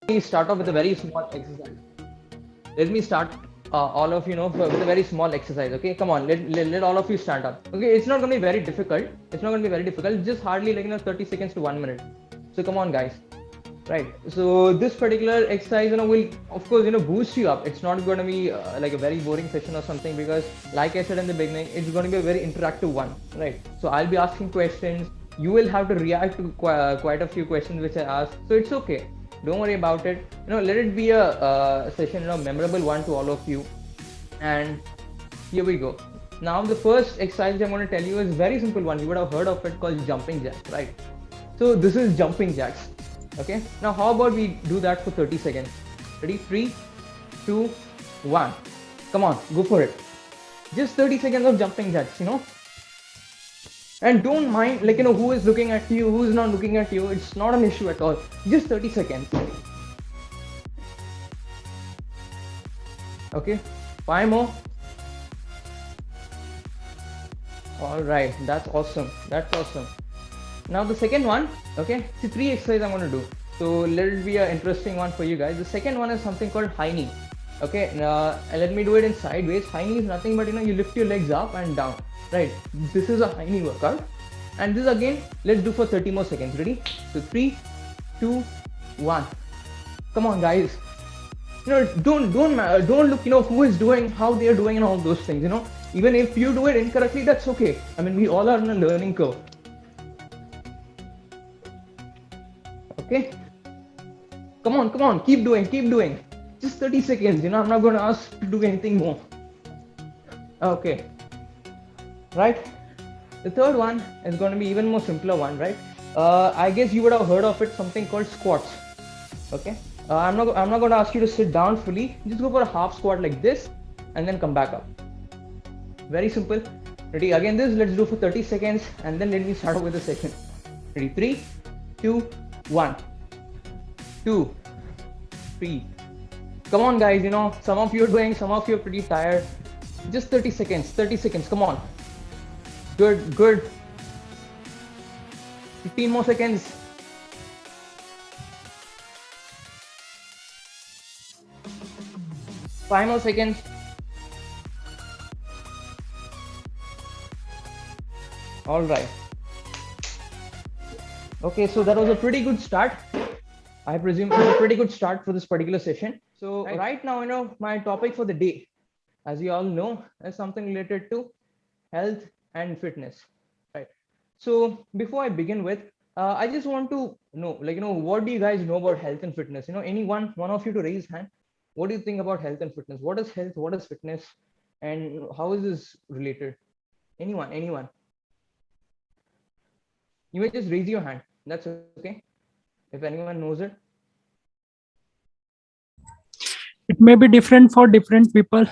me start off with a very small exercise. Let me start all of with a very small exercise. Okay, come on, let all of you stand up. Okay, it's not going to be very difficult. It's not going to be very difficult. Just hardly 30 seconds to 1 minute. So come on, guys. Right. So this particular exercise, will of course boost you up. It's not going to be like a very boring session or something, because, like I said in the beginning, it's going to be a very interactive one. Right. So I'll be asking questions. You will have to react to quite a few questions which I ask. So it's okay. Don't worry about it. Let it be a session, memorable one to all of you. And here we go. Now the first exercise I'm going to tell you is very simple one. You would have heard of it, called jumping jacks, right? So this is jumping jacks. Okay. Now how about we do that for 30 seconds? Ready? 3, 2, 1. Come on, go for it. Just 30 seconds of jumping jacks. And don't mind who is looking at you, who is not looking at you. It's not an issue at all. Just 30 seconds. Okay. 5 more. All right, that's awesome. Now the second one. Okay, see, 3 exercises I'm going to do. So let it be an interesting one for you guys. The second one is something called high knee. Okay, let me do it in sideways. High knee is nothing but you lift your legs up and down. Right, this is a high knee workout. And this again, let's do for 30 more seconds. Ready? So 3, 2, 1. Come on, guys. Don't look who is doing, how they are doing, and all those things. Even if you do it incorrectly, that's okay. I mean, we all are on a learning curve. Okay, come on, keep doing. Just 30 seconds. I'm not going to ask to do anything more. Okay, right. The third one is going to be even more simpler one, right? I guess you would have heard of it, something called squats. Okay, I'm not going to ask you to sit down fully. Just go for a half squat like this and then come back up. Very simple. Ready? Again, let's do for 30 seconds, and then let me start with the second. Ready? 3, 2, 1. 2, 3. Come on, guys. Some of you are doing, some of you are pretty tired. Just 30 seconds. 30 seconds. Come on. Good. 15 more seconds. 5 more seconds. All right. Okay, so that was a pretty good start. I presume it was a pretty good start for this particular session. So right now, my topic for the day, as you all know, is something related to health and fitness, right? So before I begin with, I just want to know, what do you guys know about health and fitness? Any one of you to raise hand. What do you think about health and fitness? What is health? What is fitness? And how is this related? Anyone? You may just raise your hand. That's okay. If anyone knows it. It may be different for different people.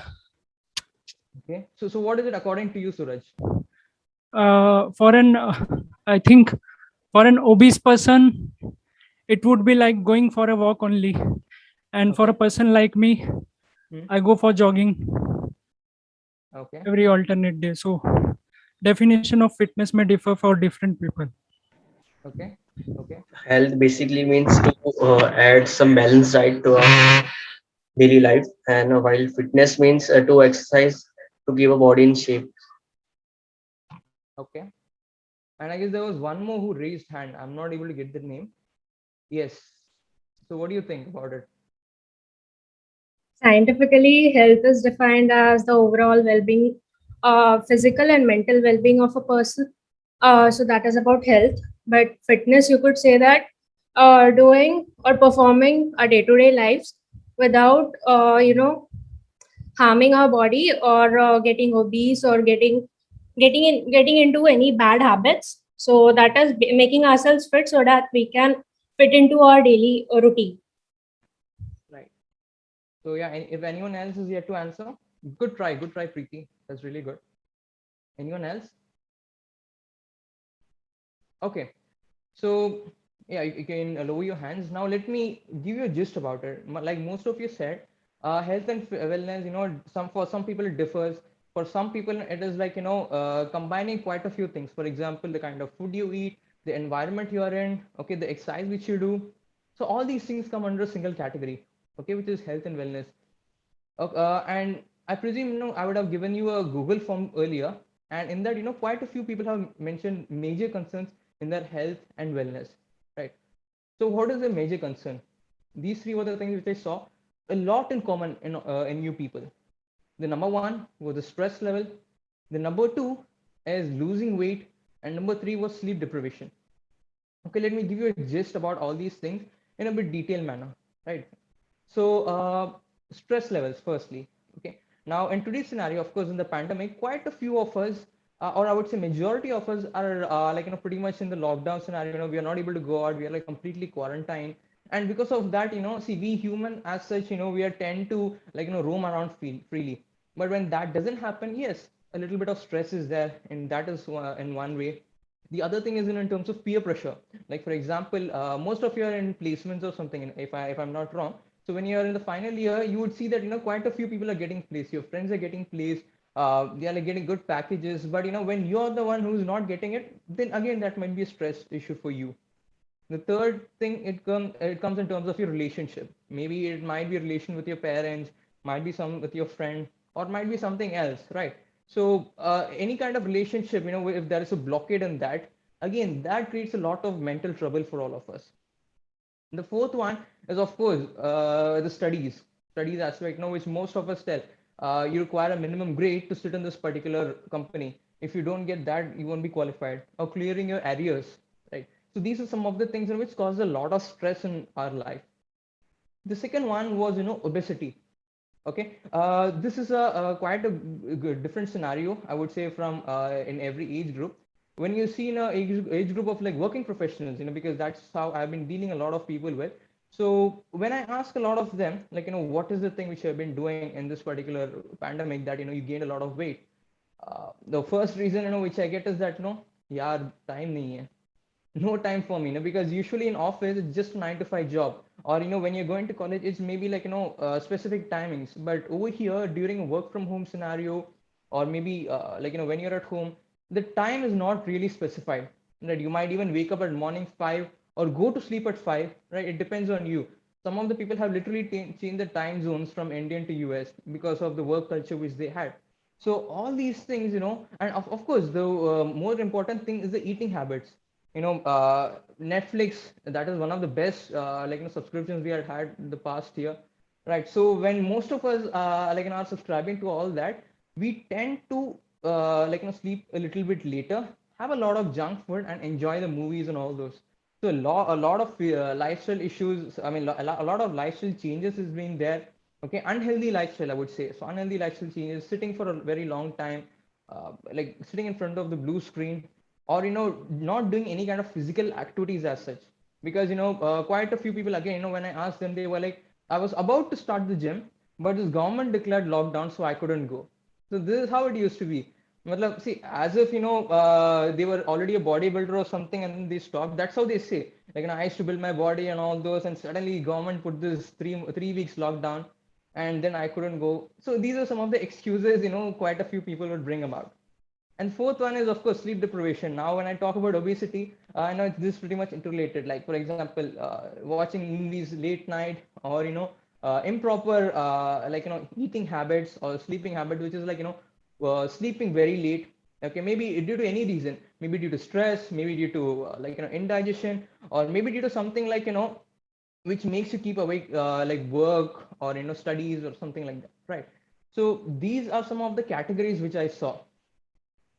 Okay. So what is it according to you, Suraj? For an, I think, for an obese person, it would be like going for a walk only. And for a Okay. person like me, Hmm. I go for jogging Okay. every alternate day. So definition of fitness may differ for different people. Okay. Okay. Health basically means to add some balanced diet to our daily life, and while fitness means to exercise to give a body in shape. Okay. And I guess there was one more who raised hand. I'm not able to get the name. Yes. So what do you think about it? Scientifically, health is defined as the overall well-being, physical and mental well-being of a person. So that is about health. But fitness, you could say that doing or performing our day-to-day lives without, harming our body or getting obese or getting into any bad habits. So that is making ourselves fit so that we can fit into our daily routine. Right. So yeah, if anyone else is yet to answer, good try, Preeti. That's really good. Anyone else? Okay. So yeah, you can lower your hands. Now let me give you a gist about it. Like most of you said, health and wellness, for some people it differs. For some people it is like, combining quite a few things. For example, the kind of food you eat, the environment you are in, okay, the exercise which you do, So all these things come under a single category, okay, which is health and wellness. And I presume, I would have given you a Google form earlier, and in that, quite a few people have mentioned major concerns in their health and wellness, right? So what is the major concern? These three were the things which I saw a lot in common in you people. The number one was the stress level. The number two is losing weight, and number three was sleep deprivation. Okay, let me give you a gist about all these things in a bit detailed manner, right? So, stress levels, firstly. Okay. Now, in today's scenario, of course, in the pandemic, quite a few of us, or I would say majority of us, are pretty much in the lockdown scenario. We are not able to go out. We are like completely quarantined, and because of that, see, we human as such, we are tend to roam around freely. But when that doesn't happen, yes, a little bit of stress is there, and that is in one way. The other thing is in terms of peer pressure. Like for example, most of you are in placements or something, if I'm not wrong. So when you're in the final year, you would see that quite a few people are getting placed. Your friends are getting placed. They are like getting good packages. But when you're the one who's not getting it, then again that might be a stress issue for you. The third thing, it comes in terms of your relationship. Maybe it might be a relation with your parents, might be some with your friend, or might be something else, right? So any kind of relationship, if there is a blockade in that, again that creates a lot of mental trouble for all of us. The fourth one is, of course, the studies aspect, which most of us tell. You require a minimum grade to sit in this particular company. If you don't get that, you won't be qualified. Or clearing your arrears, right? So these are some of the things in which cause a lot of stress in our life. The second one was, obesity. Okay, this is a quite a good different scenario, I would say, from in every age group. When you see in a age group of like working professionals, because that's how I've been dealing a lot of people with. So when I ask a lot of them, like, what is the thing which you have been doing in this particular pandemic that you gained a lot of weight? The first reason which I get is that yaar time nahi hai, no time for me, because usually in office it's just 9 to 5 job, or when you're going to college it's maybe like specific timings. But over here during a work from home scenario, or maybe when you're at home, the time is not really specified, right? You might even wake up at morning 5 or go to sleep at 5, right? It depends on you. Some of the people have literally changed the time zones from Indian to US because of the work culture which they had. So all these things, and of course the more important thing is the eating habits. Netflix, that is one of the best subscriptions we had the past year, right? So when most of us are subscribing to all that, we tend to sleep a little bit later, have a lot of junk food, and enjoy the movies and all those. So a lot of lifestyle issues, I mean a lot of lifestyle changes has been there. Okay, unhealthy lifestyle, I would say. So unhealthy lifestyle changes, sitting for a very long time, like sitting in front of the blue screen, or not doing any kind of physical activities as such. Because quite a few people, again, when I asked them, they were like, I was about to start the gym, but this government declared lockdown, so I couldn't go. So this is how it used to be. Matlab, see, as if they were already a bodybuilder or something, and then they stopped. That's how they say. Like, I used to build my body and all those, and suddenly government put this three weeks lockdown, and then I couldn't go. So these are some of the excuses quite a few people would bring about. And fourth one is, of course, sleep deprivation. Now, when I talk about obesity, I know this is pretty much interrelated. Like, for example, watching movies late night, or improper eating habits or sleeping habit, which is like sleeping very late. Okay, maybe due to any reason, maybe due to stress, maybe due to indigestion, or maybe due to something like which makes you keep awake, like work or studies or something like that, right? So these are some of the categories which I saw.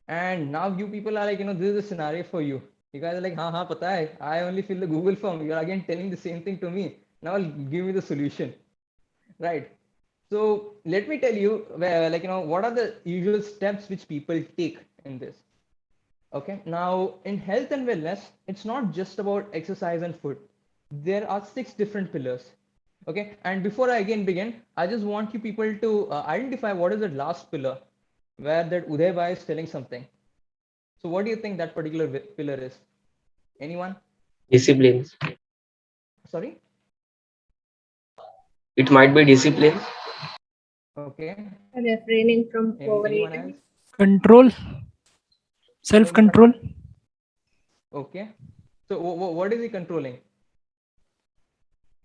And now you people are like, this is a scenario for you. You guys are like, ha, pata hai. I only fill the Google form. You're again telling the same thing to me. Now give me the solution, right? So let me tell you, where, what are the usual steps which people take in this. Okay, now in health and wellness, it's not just about exercise and food. There are 6 different pillars. Okay, and before I again begin, I just want you people to identify what is the last pillar, where that Uday Bhai is telling something. So what do you think that particular pillar is? Anyone? Discipline. Sorry? It might be discipline. Okay. Refraining from Anyone else? overeating. Control, self-control. Okay. So what is he controlling?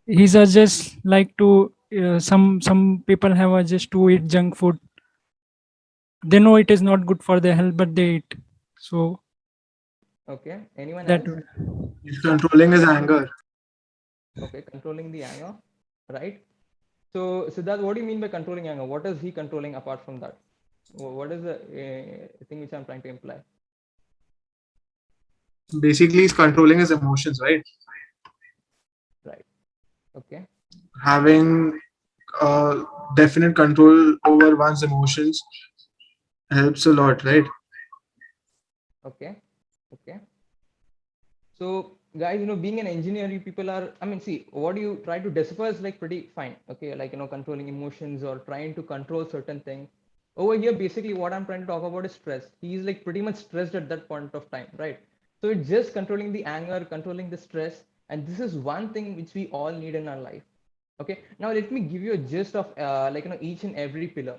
he's just like to some people have just to eat junk food. They know it is not good for their health, but they eat. So Okay, anyone that else? way. He's controlling his anger. Okay, controlling the anger, right? So Siddharth, what do you mean by controlling anger? What is he controlling apart from that? What is the thing which I'm trying to imply? Basically, he's controlling his emotions, right? Right. Okay. Having definite control over one's emotions helps a lot, right? Okay. Okay. So guys, being an engineer, you people are, I mean, see, what you try to decipher is like pretty fine. Okay, like controlling emotions or trying to control certain things. Over here, basically, what I'm trying to talk about is stress. He's like pretty much stressed at that point of time, right? So it's just controlling the anger, controlling the stress, and this is one thing which we all need in our life. Okay, now let me give you a gist of each and every pillar.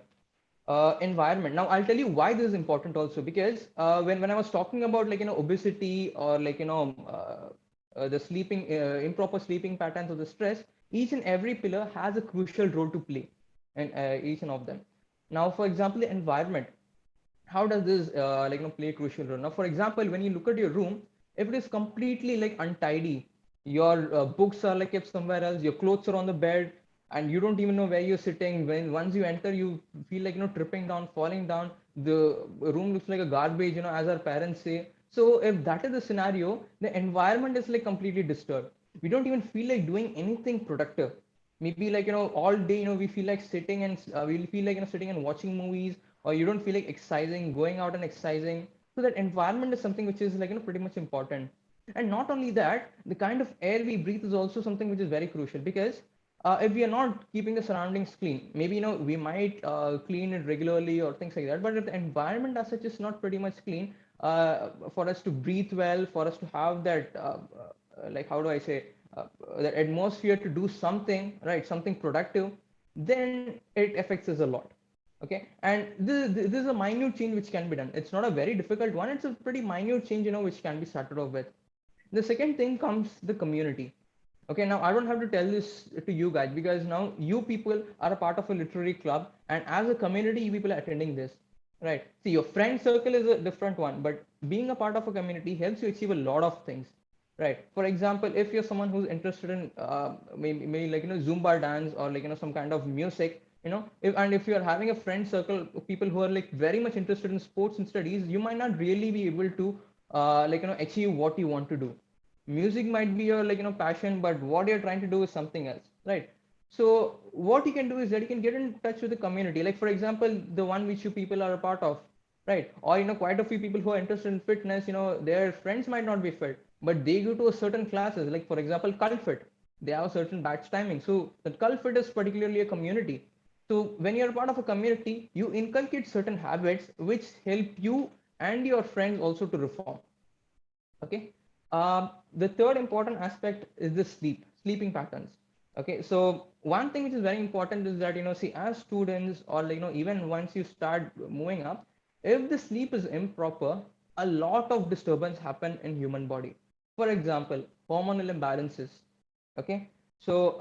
Environment. Now I'll tell you why this is important also, because when I was talking about obesity or the sleeping improper sleeping patterns or the stress, each and every pillar has a crucial role to play, and each one of them. Now, for example, the environment, how does this play a crucial role? Now, for example, when you look at your room, if it is completely like untidy, your books are like kept somewhere else, your clothes are on the bed, and you don't even know where you're sitting. When once you enter, you feel like tripping down, falling down. The room looks like a garbage, as our parents say. So if that is the scenario, the environment is like completely disturbed. We don't even feel like doing anything productive. Maybe like all day we feel like sitting and we'll feel like sitting and watching movies, or you don't feel like exercising, going out and exercising. So that environment is something which is like pretty much important. And not only that, the kind of air we breathe is also something which is very crucial, because if we are not keeping the surroundings clean, maybe we might clean it regularly or things like that, but if the environment as such is not pretty much clean, for us to breathe well, for us to have that like how do I say, that atmosphere to do something, right, something productive, then it affects us a lot. Okay, and this is a minute change which can be done. It's not a very difficult one, it's a pretty minute change which can be started off with. The second thing comes the community. Okay, now I don't have to tell this to you guys, because now you people are a part of a literary club, and as a community you people are attending this, right? See, your friend circle is a different one, but being a part of a community helps you achieve a lot of things, right? For example, if you're someone who's interested in maybe like Zumba dance, or like some kind of music, if you're having a friend circle of people who are like very much interested in sports and studies, you might not really be able to achieve what you want to do. Music might be your passion, but what you're trying to do is something else, right? So what you can do is that you can get in touch with the community, like for example the one which you people are a part of, right? Or quite a few people who are interested in fitness, their friends might not be fit, but they go to a certain classes, like for example cult fit. They have a certain batch timing, so the cult fit is particularly a community. So when you're a part of a community, you inculcate certain habits which help you and your friends also to reform. Okay. The third important aspect is the sleeping patterns. Okay, so one thing which is very important is that see, as students, or even once you start moving up, if the sleep is improper, a lot of disturbance happen in human body. For example, hormonal imbalances. Okay, so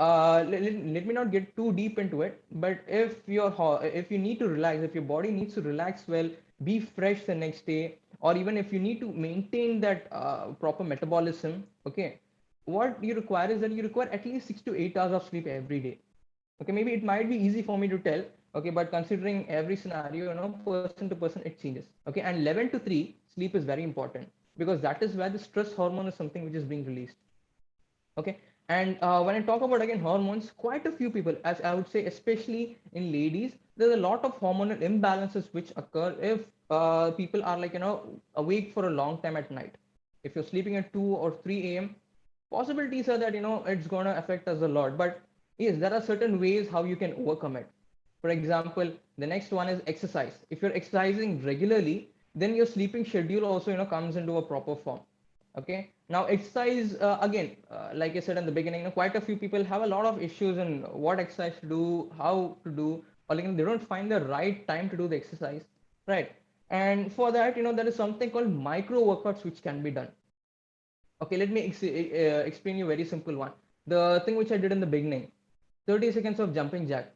let me not get too deep into it, but if you need to relax, if your body needs to relax well, be fresh the next day, or even if you need to maintain that proper metabolism, okay, what you require is that you require at least 6 to 8 hours of sleep every day. Okay, maybe it might be easy for me to tell, okay, but considering every scenario, person to person it changes. Okay, and 11 to 3 sleep is very important, because that is where the stress hormone is something which is being released. Okay, and when I talk about again hormones, quite a few people, as I would say, especially in ladies, there's a lot of hormonal imbalances which occur if people are awake for a long time at night. If you're sleeping at 2 or 3 a.m., possibilities are that it's going to affect us a lot. But yes, there are certain ways how you can overcome it. For example, the next one is exercise. If you're exercising regularly, then your sleeping schedule also comes into a proper form. Okay, now exercise, again, like I said in the beginning, quite a few people have a lot of issues in what exercise to do, how to do, or they don't find the right time to do the exercise, right? And for that, there is something called micro workouts which can be done. Okay, let me explain you a very simple one. the thing which I did in the beginning, 30 seconds of jumping jack.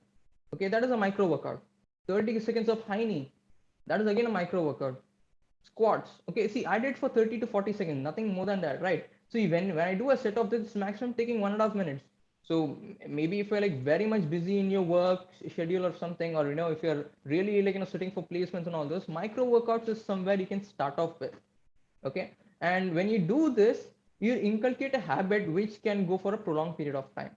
Okay, that is a micro workout. 30 seconds of high knee, that is again a micro workout. Squats. Okay, see, I did for 30 to 40 seconds, nothing more than that, right? So when I do a set of this, maximum taking 1.5 minutes. So maybe if you're like very much busy in your work schedule or something, or if you're really like sitting for placements and all those, micro workouts is somewhere you can start off with. Okay, and when you do this, you inculcate a habit which can go for a prolonged period of time.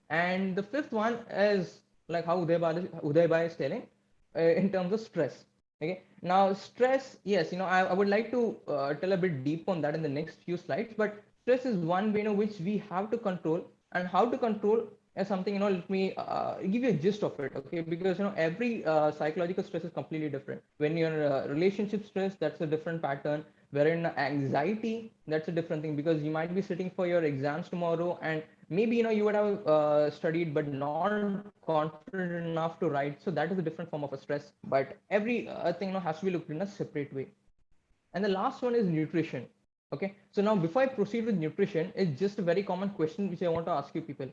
And the fifth one is like how Uday is telling, in terms of stress. Okay. Now stress, yes, I would like to tell a bit deep on that in the next few slides. But stress is one way which we have to control, and how to control is something. Let me give you a gist of it. Okay, because every psychological stress is completely different. When you're relationship stress, that's a different pattern. Wherein anxiety, that's a different thing, because you might be sitting for your exams tomorrow, and maybe you would have studied but not confident enough to write, so that is a different form of a stress. But every thing has to be looked in a separate way. And the last one is nutrition. Okay, so now before I proceed with nutrition, it's just a very common question which I want to ask you people.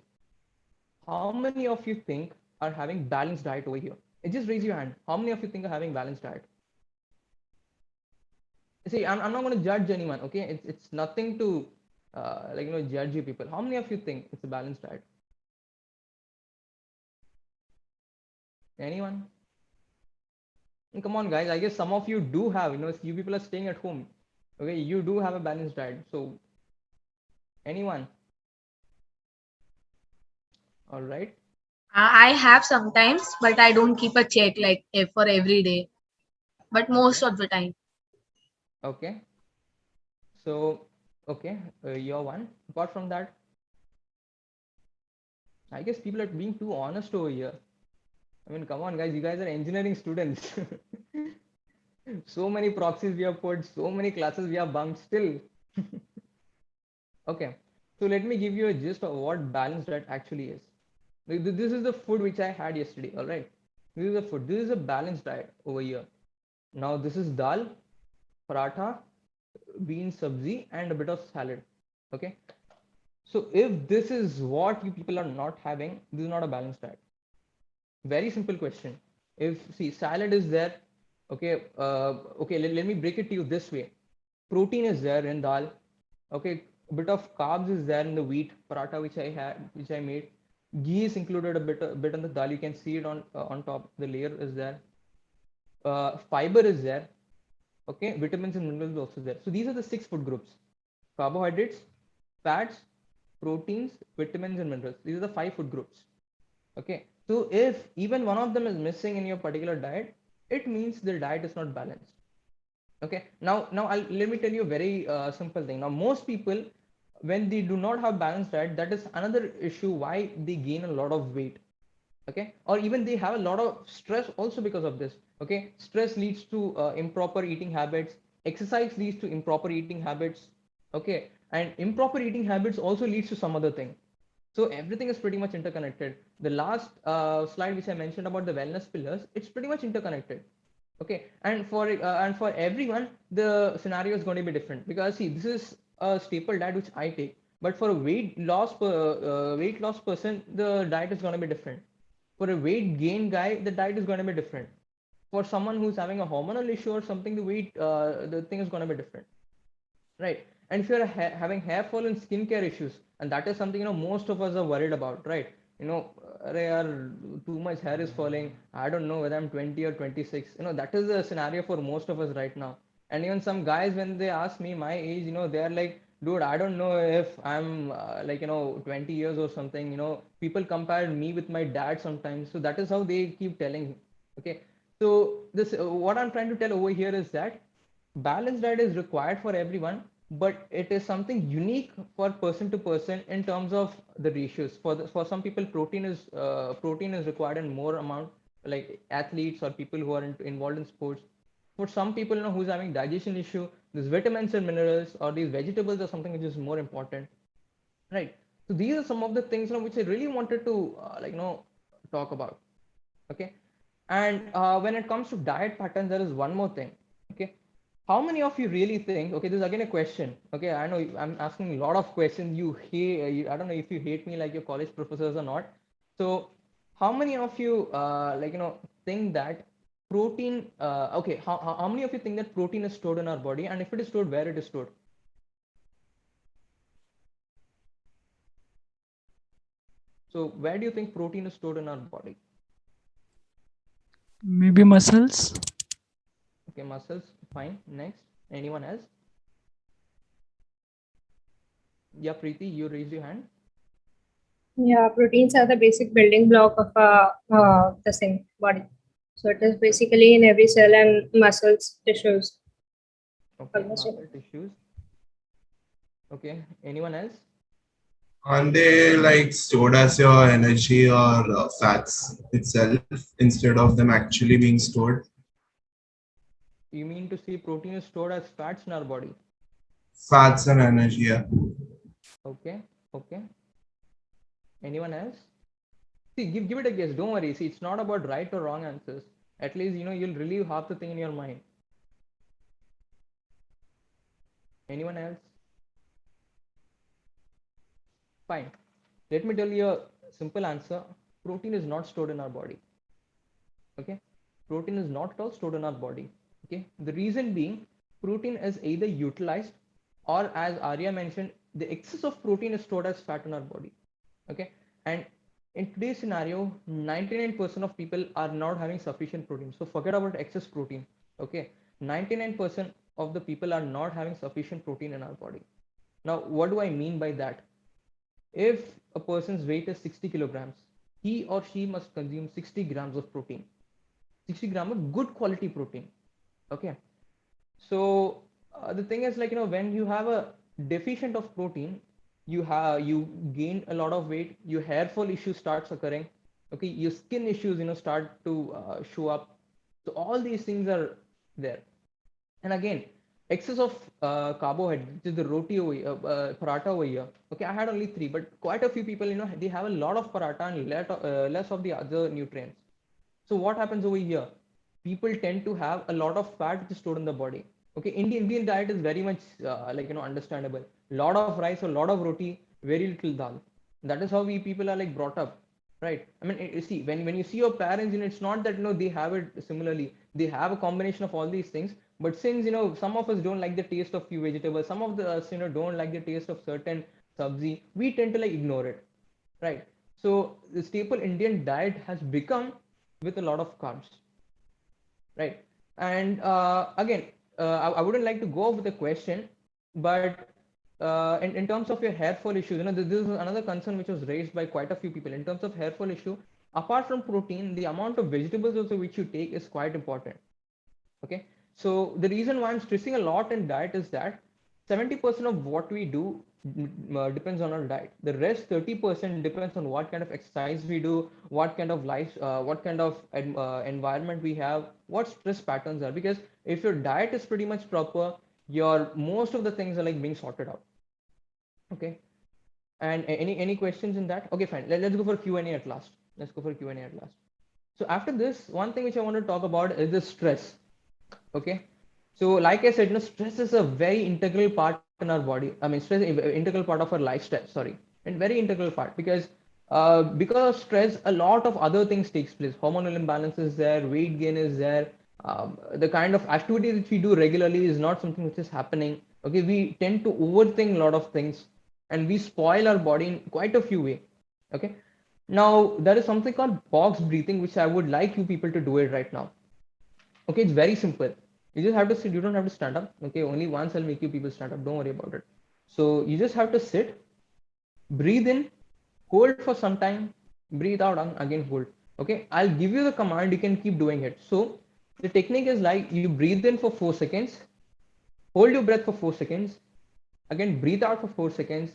How many of you think are having balanced diet over here? Just raise your hand. How many of you think are having balanced diet? See, I'm not going to judge anyone. Okay, it's nothing to judge you people. How many of you think it's a balanced diet? Anyone? And come on, guys. I guess some of you do have. You people are staying at home. Okay, you do have a balanced diet. So, anyone? All right. I have sometimes, but I don't keep a check like for every day, but most of the time. Okay. So, okay, you're one. Apart from that, I guess people are being too honest over here. I mean, come on, guys. You guys are engineering students. So many proxies we have put, so many classes we have bunked still. Okay, so let me give you a gist of what balanced diet actually is. This is the food which I had yesterday. All right, this is the food. This is a balanced diet over here. Now this is dal, paratha, bean sabzi, and a bit of salad. Okay, so if this is what you people are not having, this is not a balanced diet. Very simple question. If see salad is there, okay, let me break it to you this way. Protein is there in dal. Okay, a bit of carbs is there in the wheat paratha which I made. Ghee is included a bit on the dal. You can see it on top. The layer is there. Fiber is there. Okay, vitamins and minerals also there. So these are the 6 food groups: carbohydrates, fats, proteins, vitamins, and minerals. These are the 5 food groups. Okay, so if even one of them is missing in your particular diet, it means the diet is not balanced. Okay, now let me tell you a very simple thing. Now most people, when they do not have balanced diet, that is another issue why they gain a lot of weight. Okay, or even they have a lot of stress also because of this. Okay, stress leads to improper eating habits, exercise leads to improper eating habits. Okay, and improper eating habits also leads to some other thing. So everything is pretty much interconnected. The last slide which I mentioned about the wellness pillars, it's pretty much interconnected. Okay, and for everyone the scenario is going to be different, because see, this is a staple diet which I take, but for a weight loss person, the diet is going to be different. For a weight gain guy, the diet is going to be different. For someone who's having a hormonal issue or something, the thing is going to be different, right? And if you're having hair fall and skincare issues, and that is something most of us are worried about, right? Too much hair is falling. I don't know whether I'm 20 or 26. That is the scenario for most of us right now. And even some guys, when they ask me my age, they're like, dude, I don't know if I'm 20 years or something. People compare me with my dad sometimes, so that is how they keep telling. Okay, so this what I'm trying to tell over here is that balanced diet is required for everyone, but it is something unique for person to person in terms of the ratios. For some people, protein is required in more amount, like athletes or people who are involved in sports. For some people, who's having digestion issue, these vitamins and minerals or these vegetables are something which is more important, right? So these are some of the things which I really wanted to talk about. Okay, and when it comes to diet patterns, there is one more thing. Okay, how many of you really think, okay, this is again a question, okay, I know I'm asking a lot of questions, you hate, I don't know if you hate me like your college professors or not. So how many of you like think that protein okay, how many of you think that protein is stored in our body, and if it is stored, where it is stored? So where do you think protein is stored in our body? Maybe muscles. Okay, muscles, fine. Next, anyone else? Yeah, Preeti, you raised your hand. Yeah, proteins are the basic building block of the same body. So it is basically in every cell and muscles, tissues. Okay, Almost muscle tissues. Okay, anyone else? Aren't they like stored as your energy or fats itself instead of them actually being stored? You mean to say protein is stored as fats in our body? Fats and energy, yeah. Okay, okay. Anyone else? See, give it a guess. Don't worry. See, it's not about right or wrong answers. At least you'll relieve half the thing in your mind. Anyone else? Fine. Let me tell you a simple answer. Protein is not stored in our body. Okay? Protein is not at all stored in our body. Okay? The reason being, protein is either utilized, or as Arya mentioned, the excess of protein is stored as fat in our body. Okay? And in today's scenario, 99% of people are not having sufficient protein. So forget about excess protein. Okay? 99% of the people are not having sufficient protein in our body. Now, what do I mean by that? If a person's weight is 60 kilograms, he or she must consume 60 grams of protein. 60 gram of good quality protein. Okay. So the thing is, like, when you have a deficient of protein, you gain a lot of weight, your hair fall issue starts occurring. Okay, your skin issues start to show up. So all these things are there. And again, excess of carbohydrate, which is the roti over here, paratha over here. Okay, I had only three, but quite a few people, they have a lot of paratha and less of the other nutrients. So what happens over here? People tend to have a lot of fat which is stored in the body. Okay, Indian diet is very much understandable. Lot of rice, a lot of roti, very little dal. That is how we people are like brought up, right? I mean, see, when you see your parents, it's not that they have it similarly. They have a combination of all these things. But since some of us don't like the taste of few vegetables, some of us don't like the taste of certain sabzi, we tend to like ignore it, right? So the staple Indian diet has become with a lot of carbs, right? And again, I wouldn't like to go with the question, but in terms of your hair fall issues, this is another concern which was raised by quite a few people. In terms of hair fall issue, apart from protein, the amount of vegetables also which you take is quite important. Okay, so the reason why I'm stressing a lot in diet is that 70% of what we do depends on our diet. The rest 30% depends on what kind of exercise we do, what kind of life, what kind of environment we have, what stress patterns are. Because if your diet is pretty much proper, your most of the things are like being sorted out. Okay, and any questions in that? Okay, fine. Let's go for Q&A at last. Let's go for Q&A at last. So after this, one thing which I want to talk about is the stress. Okay, so like I said, stress is a very integral part in our body. I mean, stress is an integral part of our lifestyle, sorry, and very integral part, because of stress a lot of other things takes place. Hormonal imbalance is there, weight gain is there. The kind of activity that we do regularly is not something which is happening. Okay, we tend to overthink a lot of things, and we spoil our body in quite a few ways. Okay, now there is something called box breathing, which I would like you people to do it right now. Okay, it's very simple. You just have to sit. You don't have to stand up. Okay, only once I'll make you people stand up. Don't worry about it. So you just have to sit, breathe in, hold for some time, breathe out, and again hold. Okay, I'll give you the command. You can keep doing it. So the technique is like you breathe in for 4 seconds, hold your breath for 4 seconds, again breathe out for 4 seconds,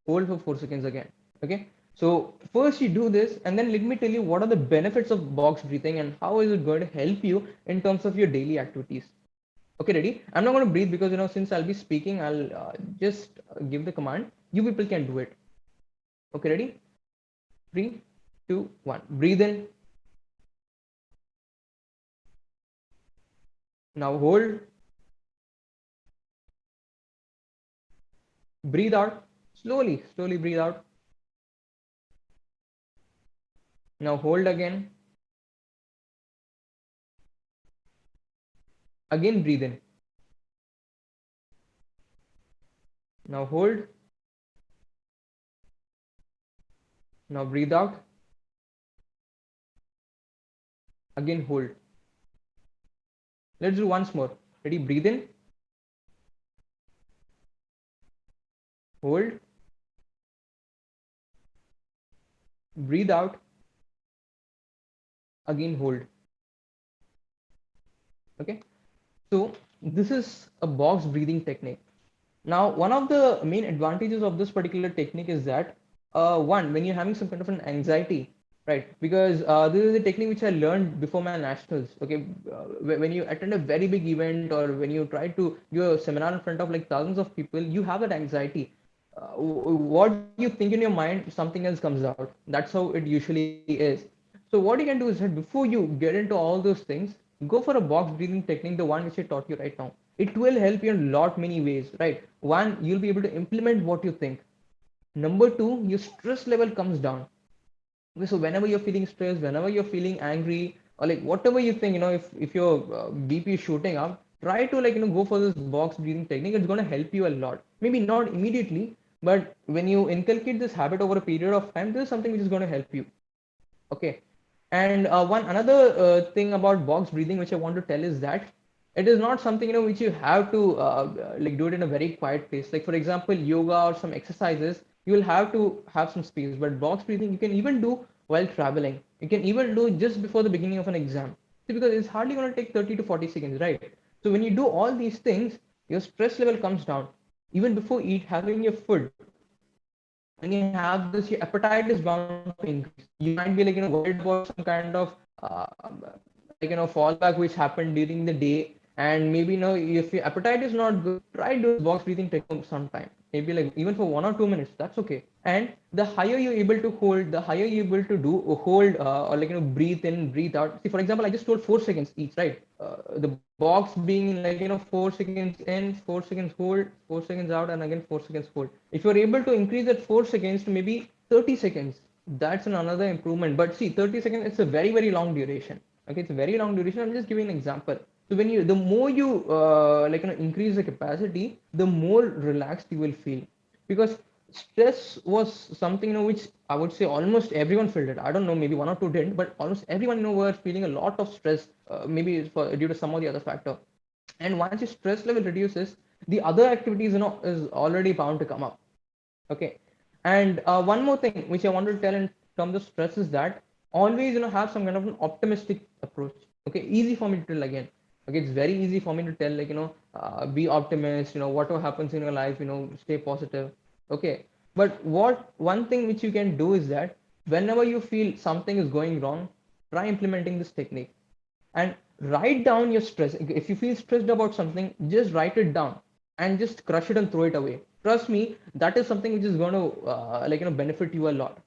hold for 4 seconds again. Okay, so first you do this, and then let me tell you what are the benefits of box breathing and how is it going to help you in terms of your daily activities. Okay, ready? I'm not going to breathe because since I'll be speaking, I'll just give the command. You people can do it. Okay, ready? 3, 2, 1. Breathe in. Now hold. Breathe out. Slowly, slowly breathe out. Now hold again. Again breathe in. Now hold. Now breathe out. Again hold. Let's do once more. Ready? Breathe in. Hold. Breathe out. Again hold. Okay. So this is a box breathing technique. Now, one of the main advantages of this particular technique is that, one, when you're having some kind of an anxiety, right? Because this is a technique which I learned before my nationals. Okay, when you attend a very big event or when you try to do a seminar in front of like thousands of people, you have that anxiety. What you think in your mind, something else comes out. That's how it usually is. So what you can do is that before you get into all those things, go for a box breathing technique, the one which I taught you right now. It will help you in a lot many ways, right? One, you'll be able to implement what you think. Number two, your stress level comes down. Okay, so whenever you're feeling stressed, whenever you're feeling angry, or like whatever you think, if your BP is shooting up, try to go for this box breathing technique. It's going to help you a lot. Maybe not immediately, but when you inculcate this habit over a period of time, this is something which is going to help you. Okay. And one another thing about box breathing which I want to tell is that it is not something which you have to like do it in a very quiet place. Like for example, yoga or some exercises, you will have to have some space. But box breathing you can even do while traveling. You can even do just before the beginning of an exam. See, because it's hardly going to take 30 to 40 seconds, right? So when you do all these things, your stress level comes down. Even before having your food, when you have this, your appetite is bound to increase. You might be worried about some kind of fallback which happened during the day, and maybe if your appetite is not good, try do box breathing technique sometime. Maybe like even for 1 or 2 minutes, that's okay. And the higher you're able to hold, the higher you're able to do hold or breathe in, breathe out. See, for example, I just told 4 seconds each, right? The box being 4 seconds in, 4 seconds hold, 4 seconds out, and again 4 seconds hold. If you're able to increase that 4 seconds to maybe 30 seconds, that's another improvement. But see, 30 seconds, it's a very, very long duration. Okay, it's a very long duration. I'm just giving an example. So the more you increase the capacity, the more relaxed you will feel. Because stress was something which I would say almost everyone felt it. I don't know, maybe one or two didn't, but almost everyone were feeling a lot of stress, maybe due to some or the other factor. And once your stress level reduces, the other activities is already bound to come up. Okay. And one more thing which I want to tell in terms of stress is that always have some kind of an optimistic approach. Okay, easy for me to tell again. Okay, it's very easy for me to tell be optimist. Whatever happens in your life, stay positive. Okay, but what one thing which you can do is that whenever you feel something is going wrong, try implementing this technique and write down your stress. If you feel stressed about something, just write it down and just crush it and throw it away. Trust me, that is something which is going to benefit you a lot.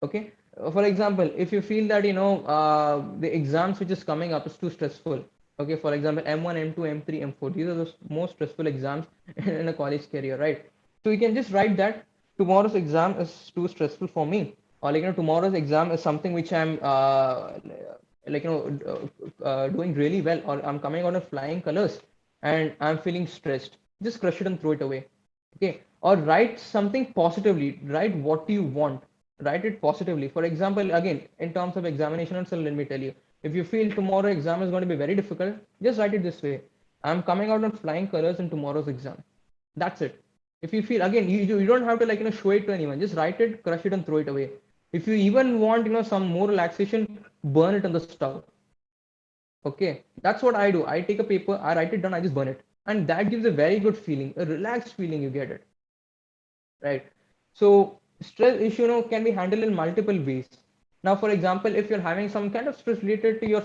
Okay. For example, if you feel that the exams which is coming up is too stressful. Okay, for example, M1, M2, M3, M4, these are the most stressful exams in a college career, right? So you can just write that tomorrow's exam is too stressful for me, or tomorrow's exam is something which I'm doing really well, or I'm coming out of flying colors and I'm feeling stressed. Just crush it and throw it away. Okay. Or write something positively. Write what you want. Write it positively. For example, again, in terms of examination also, let me tell you, if you feel tomorrow exam is going to be very difficult, just write it this way: I'm coming out on flying colors in tomorrow's exam. That's it. If you feel, again, you don't have to show it to anyone. Just write it, crush it and throw it away. If you even want some more relaxation, burn it on the stove. Okay, that's what I do. I take a paper, I write it down, I just burn it, and that gives a very good feeling, a relaxed feeling. You get it, right? So stress issue can be handled in multiple ways. Now, for example, if you're having some kind of stress related to your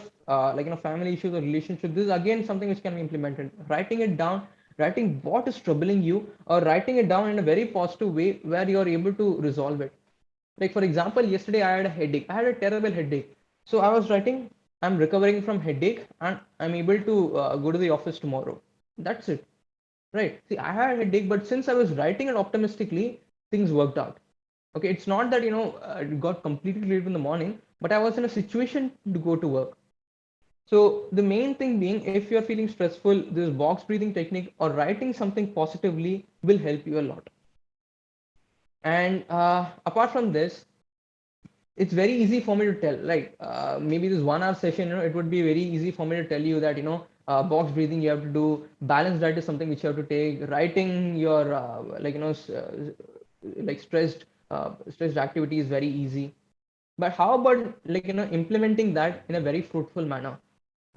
family issues or relationship, this is again something which can be implemented. Writing it down, writing what is troubling you, or writing it down in a very positive way where you're able to resolve it. Like for example, yesterday I had a headache. I had a terrible headache. So I was writing, I'm recovering from headache and I'm able to go to the office tomorrow. That's it. right? See, I had a headache, but since I was writing it optimistically, things worked out. Okay, it's not that it got completely late in the morning, but I was in a situation to go to work. So the main thing being, if you're feeling stressful, this box breathing technique or writing something positively will help you a lot. And apart from this, it's very easy for me to tell. Like maybe this 1 hour session, it would be very easy for me to tell you that box breathing you have to do, balanced diet is something which you have to take, writing your like stressed activity is very easy. But how about like implementing that in a very fruitful manner?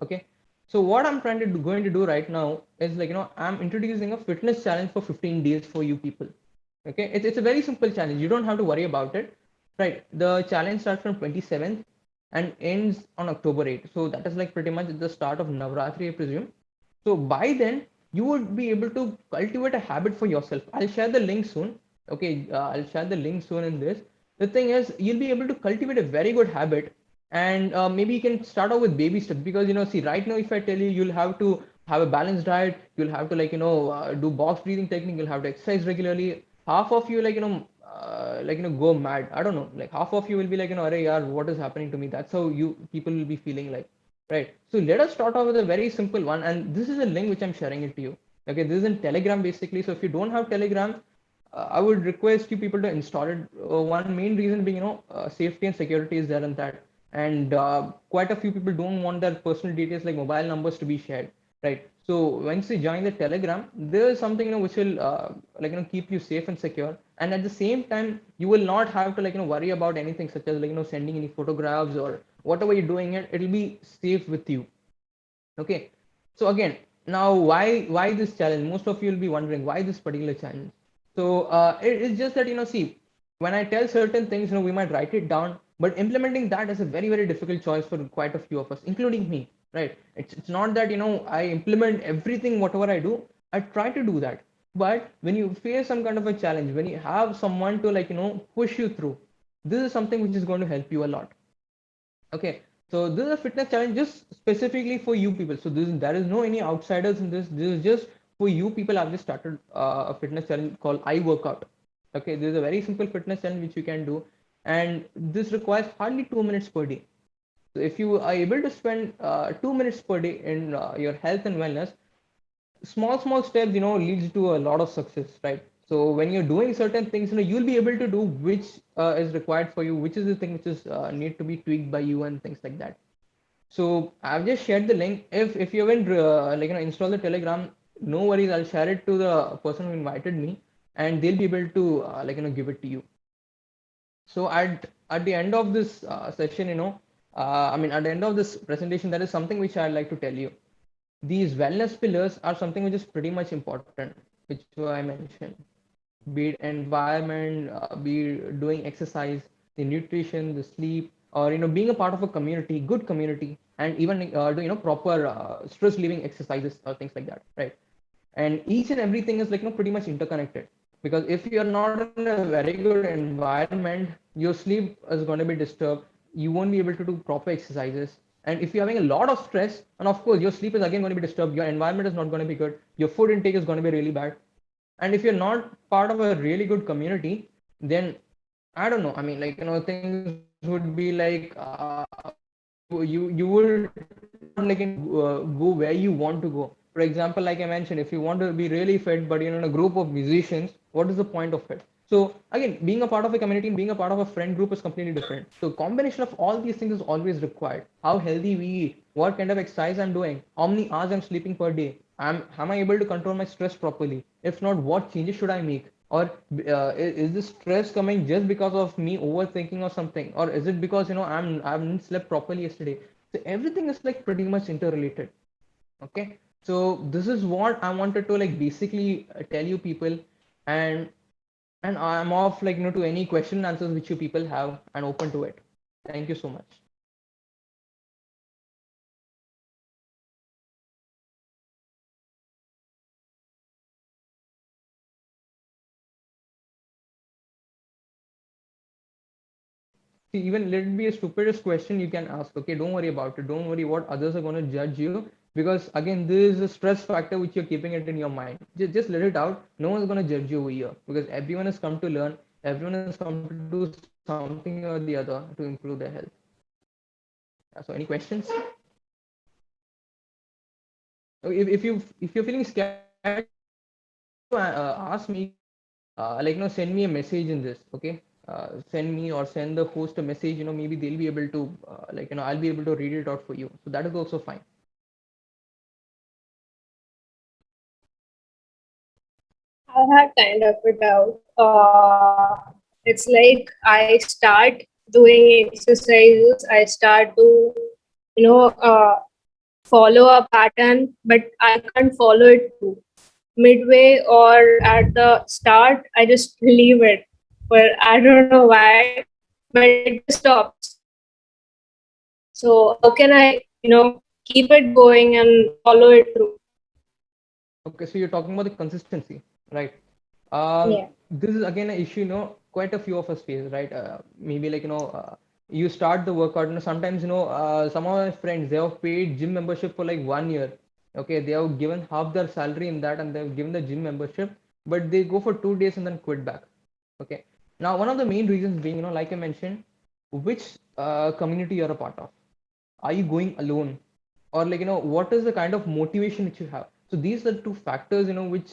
Okay, so what I'm going to do right now is like I'm introducing a fitness challenge for 15 days for you people. Okay, it's a very simple challenge, you don't have to worry about it, right? The challenge starts from 27th and ends on October 8th, so that is like pretty much the start of Navratri, I presume. So by then you would be able to cultivate a habit for yourself. I'll share the link soon. Okay, I'll share the link soon in this. The thing is, you'll be able to cultivate a very good habit, and maybe you can start off with baby steps, because see, right now if I tell you, you'll have to have a balanced diet, you'll have to like do box breathing technique, you'll have to exercise regularly. Half of you go mad. I don't know, like half of you will be like Arey yaar, what is happening to me? That's how you people will be feeling like. Right. So let us start off with a very simple one, and this is a link which I'm sharing it to you. Okay, this is in Telegram basically. So if you don't have Telegram, I would request you people to install it. One main reason being, safety and security is there in that, and quite a few people don't want their personal details like mobile numbers to be shared, right? So once you join the Telegram, there is something which will keep you safe and secure, and at the same time, you will not have to worry about anything such as sending any photographs or whatever you're doing it'll be safe with you. Okay, so again, now why this challenge? Most of you will be wondering why this particular challenge. So it's just that see, when I tell certain things, we might write it down, but implementing that is a very very difficult choice for quite a few of us, including me. Right? It's not that I implement everything whatever I do. I try to do that, but when you face some kind of a challenge, when you have someone to push you through, this is something which is going to help you a lot. Okay, so this is a fitness challenge just specifically for you people. So there is no any outsiders in this. This is just for you people. I've just started a fitness challenge called I Workout. Okay, this is a very simple fitness challenge which you can do, and this requires hardly 2 minutes per day. So if you are able to spend 2 minutes per day in your health and wellness, small steps leads to a lot of success, right? So when you're doing certain things, you'll be able to do which is required for you, which is the thing which is need to be tweaked by you and things like that. So I've just shared the link. If you haven't install the Telegram, no worries, I'll share it to the person who invited me, and they'll be able to give it to you. So at the end of this session, at the end of this presentation, there is something which I'd like to tell you. These wellness pillars are something which is pretty much important, which I mentioned. Be it environment, be it doing exercise, the nutrition, the sleep, or being a part of a community, good community, and even do proper stress relieving exercises or things like that, right? And each and everything is pretty much interconnected, because if you're not in a very good environment, your sleep is going to be disturbed, you won't be able to do proper exercises, and if you're having a lot of stress, and of course your sleep is again going to be disturbed, your environment is not going to be good, your food intake is going to be really bad. And if you're not part of a really good community, then I don't know, things would be like you would not go where you want to go. For example, like I mentioned, if you want to be really fit, but you're in a group of musicians, what is the point of it? So again, being a part of a community and being a part of a friend group is completely different. So combination of all these things is always required. How healthy we eat, what kind of exercise I'm doing, how many hours I'm sleeping per day, am I able to control my stress properly? If not, what changes should I make? Or is this stress coming just because of me overthinking or something, or is it because I haven't slept properly yesterday? So everything is like pretty much interrelated. Okay, so this is what I wanted to basically tell you people, and I'm off to any question and answers which you people have, and open to it. Thank you so much. See, even let it be a stupidest question you can ask. Okay, don't worry about it. Don't worry what others are going to judge you. because again this is a stress factor which you're keeping it in your mind. Just let it out. No one's going to judge you over here, because everyone has come to learn, everyone has come to do something or the other to improve their health. So any questions? If you're feeling scared to ask me, send me a message in this, okay? Send me or send the host a message, maybe they'll be able to I'll be able to read it out for you, so that is also fine. I had kind of a doubt. It's like I start doing exercises, I start to, follow a pattern, but I can't follow it through. Midway or at the start, I just leave it. But I don't know why, but it just stops. So how can I, keep it going and follow it through? Okay, so you're talking about the consistency, right? Yeah. This is again an issue, quite a few of us face, right? Maybe you start the workout, sometimes, some of my friends, they have paid gym membership for like 1 year. Okay, they have given half their salary in that and they've given the gym membership, but they go for 2 days and then quit back. Okay. Now, one of the main reasons being, like I mentioned, which community you're a part of. Are you going alone, or what is the kind of motivation which you have? So these are two factors which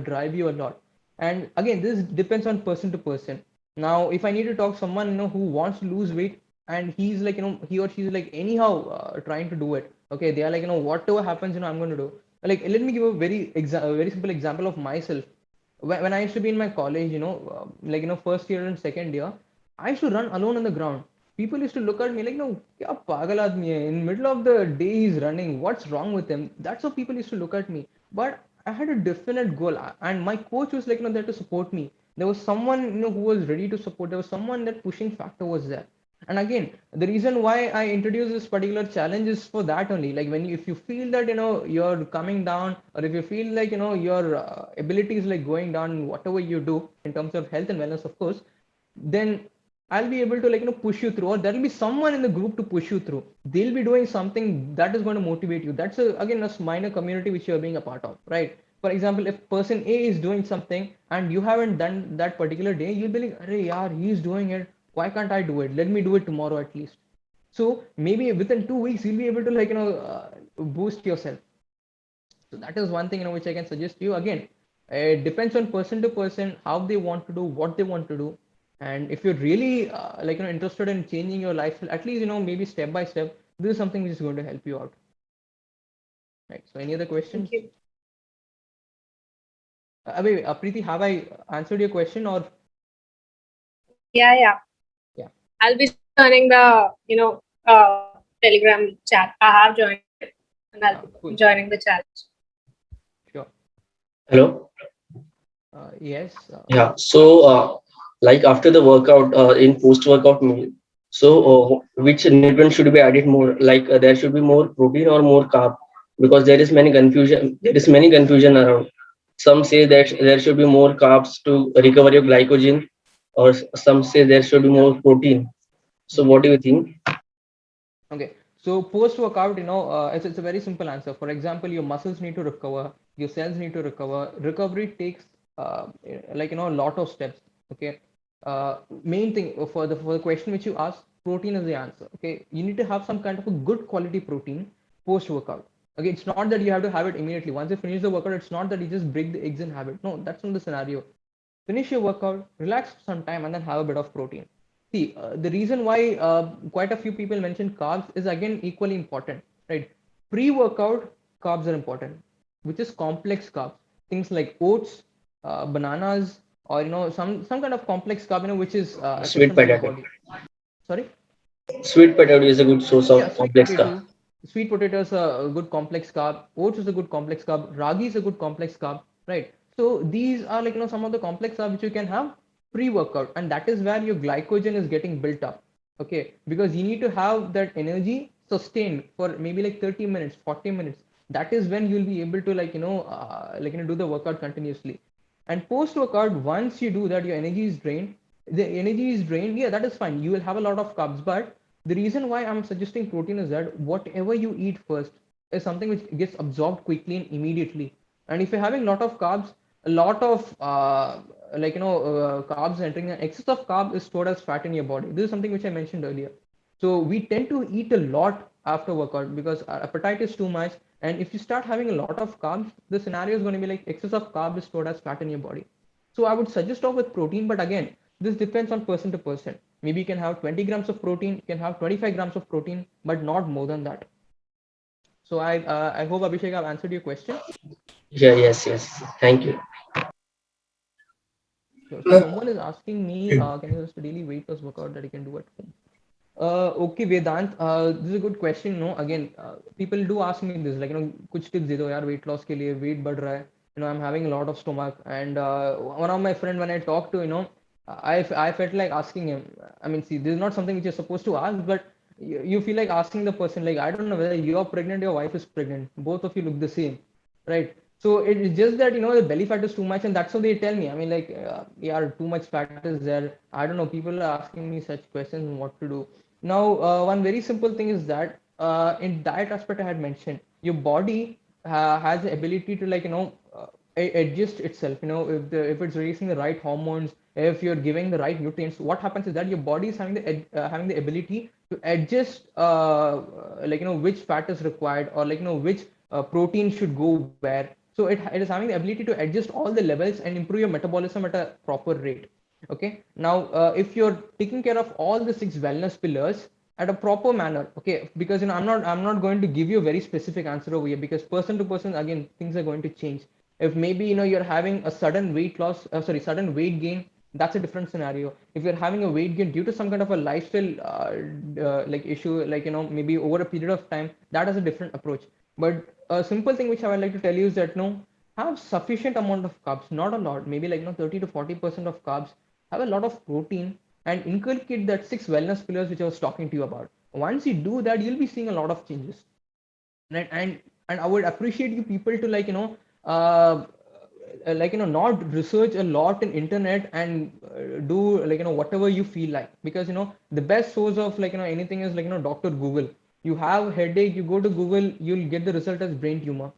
drive you a lot. And again, this depends on person to person. Now if I need to talk someone who wants to lose weight, and he's he or she's like anyhow trying to do it, okay, they are whatever happens, I'm going to do. Like, let me give a very simple example of myself. When I used to be in my college, first year and second year, I used to run alone on the ground. People used to look at me like, no, kya pagal aadmi hai? In middle of the day he's running. What's wrong with him? That's how people used to look at me. But I had a definite goal, and my coach was there to support me. There was someone who was ready to support. There was someone, that pushing factor was there. And again, the reason why I introduced this particular challenge is for that only. Like, if you feel that you're coming down, or if you feel like your ability is like going down in whatever you do in terms of health and wellness, of course, then I'll be able to push you through, or there'll be someone in the group to push you through. They'll be doing something that is going to motivate you. That's again a minor community which you're being a part of, right? For example, if person A is doing something and you haven't done that particular day, you'll be like, "Arey yaar, he's doing it. Why can't I do it? Let me do it tomorrow at least." So maybe within 2 weeks you'll be able to boost yourself. So that is one thing which I can suggest you. Again, it depends on person to person how they want to do, what they want to do. And if you're really interested in changing your life, at least maybe step by step, this is something which is going to help you out, right? So any other questions? Thank you. Wait, Preeti, have I answered your question, or? Yeah, yeah. Yeah. I'll be joining the, Telegram chat. I have joined it, and I'll be Cool. joining the challenge. Sure. Hello. Yes. Yeah. So, like after the workout, in post-workout meal, so which nutrient should be added more? Like there should be more protein or more carb, because there is many confusion. There is many confusion around. Some say that there should be more carbs to recover your glycogen, or some say there should be more protein. So, what do you think? Okay, so post workout, it's a very simple answer. For example, your muscles need to recover, your cells need to recover. Recovery takes a lot of steps. Okay, main thing for the question which you asked, protein is the answer. Okay, you need to have some kind of a good quality protein post workout. Okay, it's not that you have to have it immediately. Once you finish the workout, it's not that you just break the eggs and have it. No, that's not the scenario. Finish your workout, relax for some time, and then have a bit of protein. See, the reason why quite a few people mention carbs is again equally important, right? Pre-workout carbs are important, which is complex carbs, things like oats, bananas, or some kind of complex carb, which is Sweet efficient for your potato. body. Sorry. Sweet potato is a good source Yeah, of sweet complex carb. potato. Sweet potato is a good complex carb. Oats is a good complex carb. Ragi is a good complex carb, right? So these are some of the complex carbs which you can have pre-workout, and that is where your glycogen is getting built up. Okay, because you need to have that energy sustained for maybe like 30 minutes, 40 minutes. That is when you'll be able to do the workout continuously. And post workout, once you do that, your energy is drained. The energy is drained. Yeah, that is fine. You will have a lot of carbs, but the reason why I'm suggesting protein is that whatever you eat first, is something which gets absorbed quickly and immediately. And if you're having a lot of carbs, a lot of carbs entering, excess of carb is stored as fat in your body. This is something which I mentioned earlier. So we tend to eat a lot after workout because our appetite is too much. And if you start having a lot of carbs, the scenario is going to be like excess of carb is stored as fat in your body. So I would suggest off with protein, but again, this depends on person to person. Maybe you can have 20 grams of protein, you can have 25 grams of protein, but not more than that. So I hope Abhishek I've answered your question. Yeah, yes. Thank you. So someone is asking me, can you just daily weight loss workout that you can do at home? Okay, Vedant, this is a good question. No, again, people do ask me this, like कुछ tips दे दो यार weight loss के लिए, weight बढ़ रहा है. I'm having a lot of stomach, and one of my friend when I talked to, I felt like asking him. I mean, see, this is not something which you're supposed to ask, but you feel like asking the person, like, I don't know whether you're pregnant, your wife is pregnant, both of you look the same, right? So it's just that the belly fat is too much, and that's how they tell me. I mean, like, yeah, too much fat is there. I don't know. People are asking me such questions and what to do. Now, one very simple thing is that in diet aspect I had mentioned, your body has the ability to adjust itself. If it's releasing the right hormones, if you're giving the right nutrients, what happens is that your body is having the ability to adjust which fat is required, or which protein should go where. So it is having the ability to adjust all the levels and improve your metabolism at a proper rate. Okay, now if you're taking care of all the 6 wellness pillars at a proper manner, okay, because I'm not going to give you a very specific answer over here, because person to person again things are going to change. If maybe you're having a sudden weight loss, sudden weight gain, that's a different scenario. If you're having a weight gain due to some kind of a lifestyle issue, maybe over a period of time, that is a different approach. But a simple thing which I would like to tell you is that no, have sufficient amount of carbs, not a lot, maybe 30 to 40% of carbs, have a lot of protein, and inculcate that 6 wellness pillars which I was talking to you about. Once you do that, you'll be seeing a lot of changes, right? And I would appreciate you people to uh, not research a lot in internet and do whatever you feel like, because the best source of anything is Dr. Google. You have headache, you go to Google, you'll get the result as brain tumor.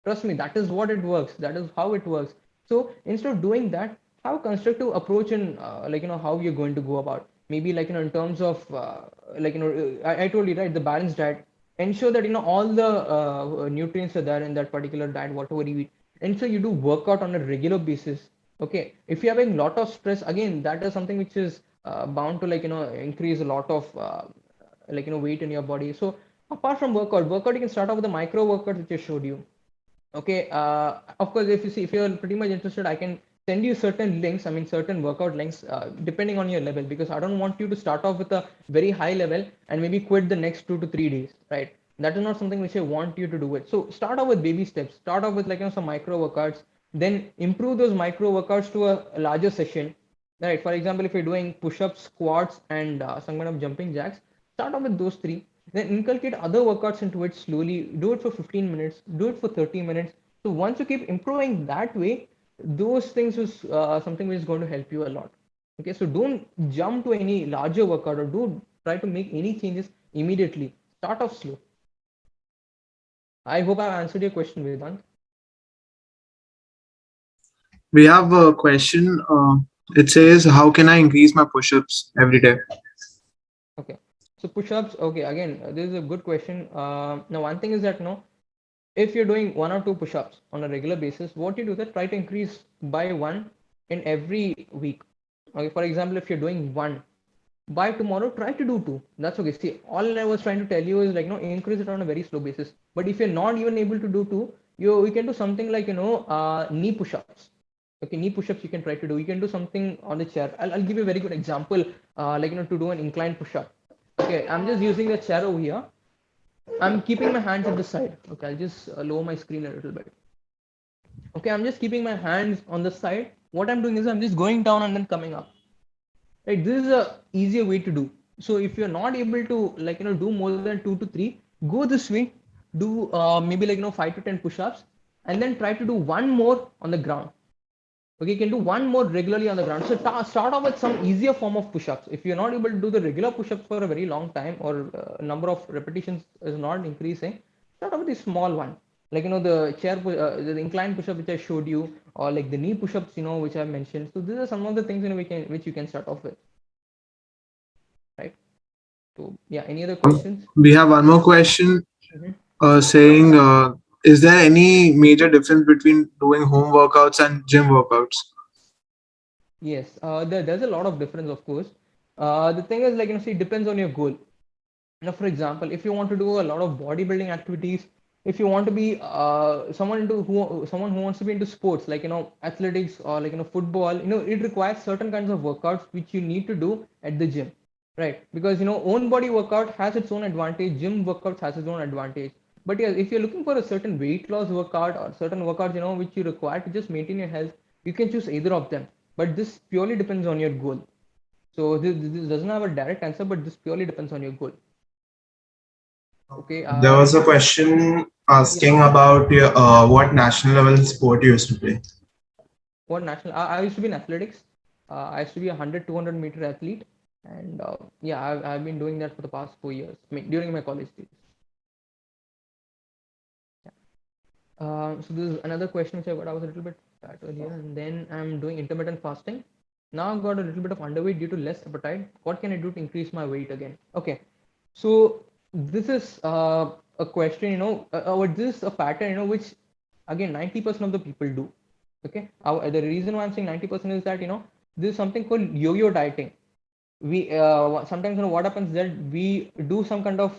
Trust me, that is what it works, that is how it works. So instead of doing that, have a constructive approach in how you're going to go about, maybe in terms of I told you, right, the balanced diet. Ensure that all the nutrients are there in that particular diet, whatever you eat. Ensure you do workout on a regular basis. Okay, if you're having a lot of stress, again, that is something which is bound to increase a lot of weight in your body. So apart from workout you can start off with the micro workout which I showed you. Okay, of course, if you're pretty much interested, I can send you certain links, I mean certain workout links, depending on your level, because I don't want you to start off with a very high level and maybe quit the next 2 to 3 days, right? That is not something which I want you to do it. So start off with baby steps, start off with some micro workouts, then improve those micro workouts to a larger session, right? For example, if you're doing push-ups, squats, and some kind of jumping jacks, start off with those three, then inculcate other workouts into it slowly. Do it for 15 minutes, do it for 30 minutes. So once you keep improving that way, those things is something which is going to help you a lot. Okay, so don't jump to any larger workout, or don't try to make any changes immediately. Start off slow. I hope I've answered your question, Vedant. We have a question. It says, how can I increase my push-ups every day? Okay, so push-ups. Okay, again, this is a good question. Now, one thing is that if you're doing 1 or 2 push-ups on a regular basis, what you do is that try to increase by 1 in every week. Okay, for example, if you're doing 1, by tomorrow try to do 2. That's okay. See, all I was trying to tell you is increase it on a very slow basis. But if you're not even able to do 2, you can do something like knee push-ups. Okay, knee push-ups you can try to do. You can do something on the chair. I'll give you a very good example, to do an incline push-up. Okay, I'm just using the chair over here. I'm keeping my hands at the side. Okay, I'll just lower my screen a little bit. Okay, I'm just keeping my hands on the side. What I'm doing is I'm just going down and then coming up. Right, this is a easier way to do. So if you're not able to do more than 2 to 3, go this way. Do maybe 5 to 10 push-ups, and then try to do one more on the ground. Okay, you can do one more regularly on the ground. So start off with some easier form of push-ups. If you're not able to do the regular push-ups for a very long time, or number of repetitions is not increasing, start off with the small one, like the the incline push-up which I showed you, or like the knee push-ups, which I mentioned. So these are some of the things which you can start off with, right? So yeah, any other questions? We have one more question Mhm. saying, is there any major difference between doing home workouts and gym workouts? Yes, there's a lot of difference, of course. The thing is, like, see, it depends on your goal. For example, if you want to do a lot of bodybuilding activities, if you want to be someone who wants to be into sports, like, athletics, or like, football, it requires certain kinds of workouts which you need to do at the gym, right? Because, own body workout has its own advantage, gym workouts has its own advantage. But yeah, if you're looking for a certain weight loss workout or certain workouts, which you require to just maintain your health, you can choose either of them. But this purely depends on your goal. So this doesn't have a direct answer, but this purely depends on your goal. Okay. There was a question Yeah. asking about your, what national level sport you used to play. What national? I used to be in athletics. I used to be a 100, 200-meter athlete, and yeah, I've been doing that for the past 4 years. I mean, during my college days. Yeah. So this is another question which I got. I was a little bit fat earlier, and then I'm doing intermittent fasting. Now I've got a little bit of underweight due to less appetite. What can I do to increase my weight again? Okay. So this is a question, or this is a pattern, which again 90% of the people do. Okay. The reason why I'm saying 90% is that, this is something called yo-yo dieting. We sometimes, what happens is that we do some kind of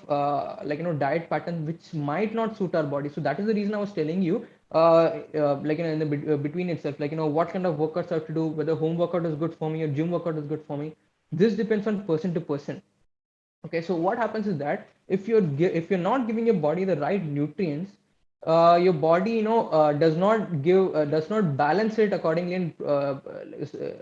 diet pattern which might not suit our body. So that is the reason I was telling you, like, in the between itself, like, what kind of workouts I have to do, whether home workout is good for me or gym workout is good for me. This depends on person to person. Okay, so what happens is that if you're not giving your body the right nutrients, your body, does not balance it accordingly, and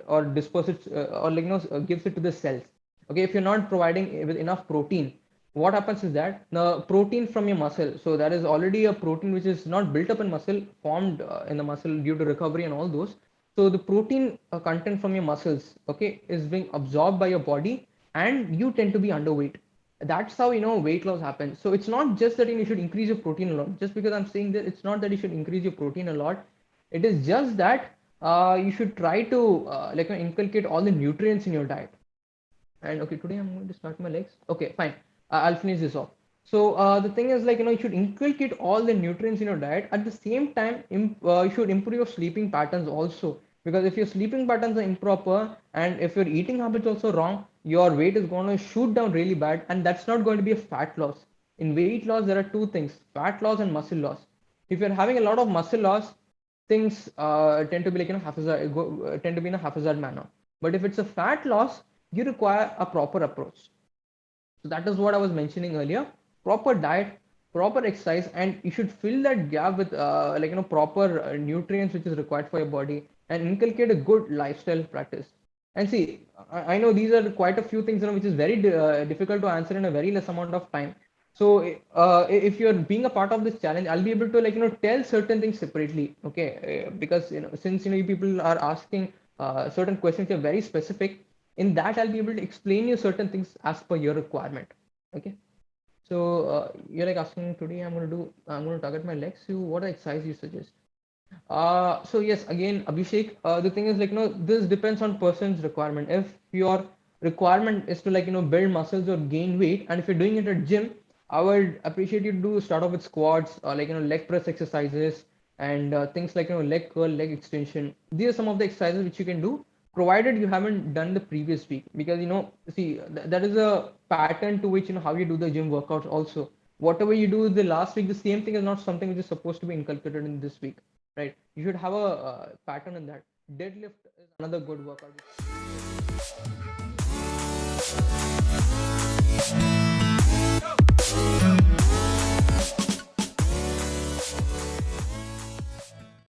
or disperse it, or like, gives it to the cells. Okay, if you're not providing it with enough protein, what happens is that the protein from your muscle, so there is already a protein which is not built up in muscle, formed in the muscle due to recovery and all those. So the protein content from your muscles, okay, is being absorbed by your body, and you tend to be underweight. That's how, weight loss happens. So it's not just that you should increase your protein a lot. Just because I'm saying that, it's not that you should increase your protein a lot. It is just that you should try to inculcate all the nutrients in your diet. And okay, today I'm going to start my legs. Okay, fine. I'll finish this off. So the thing is, like, you should inculcate all the nutrients in your diet. At the same time, you should improve your sleeping patterns also. Because if your sleeping patterns are improper, and if your eating habits also wrong, your weight is going to shoot down really bad, and that's not going to be a fat loss. In weight loss, there are two things: fat loss and muscle loss. If you're having a lot of muscle loss, things tend to be like, tend to be in a haphazard manner. But if it's a fat loss, you require a proper approach. So that is what I was mentioning earlier: proper diet, proper exercise, and you should fill that gap with proper nutrients which is required for your body, and inculcate a good lifestyle practice. And see, I know these are quite a few things, which is very difficult to answer in a very less amount of time. So if you're being a part of this challenge, I'll be able to tell certain things separately. Okay, because since you people are asking certain questions, are very specific. In that, I'll be able to explain you certain things as per your requirement. Okay. So you're like asking today, I'm going to target my legs. You, what exercise you suggest? So yes, again, Abhishek, the thing is, this depends on person's requirement. If your requirement is to build muscles or gain weight, and if you're doing it at gym, I would appreciate you to start off with squats, or leg press exercises, and things like leg curl, leg extension. These are some of the exercises which you can do, provided you haven't done the previous week. Because see, that is a pattern to which how you do the gym workouts also. Whatever you do the last week, the same thing is not something which is supposed to be inculcated in this week, right? You should have a pattern in that. Deadlift is another good workout.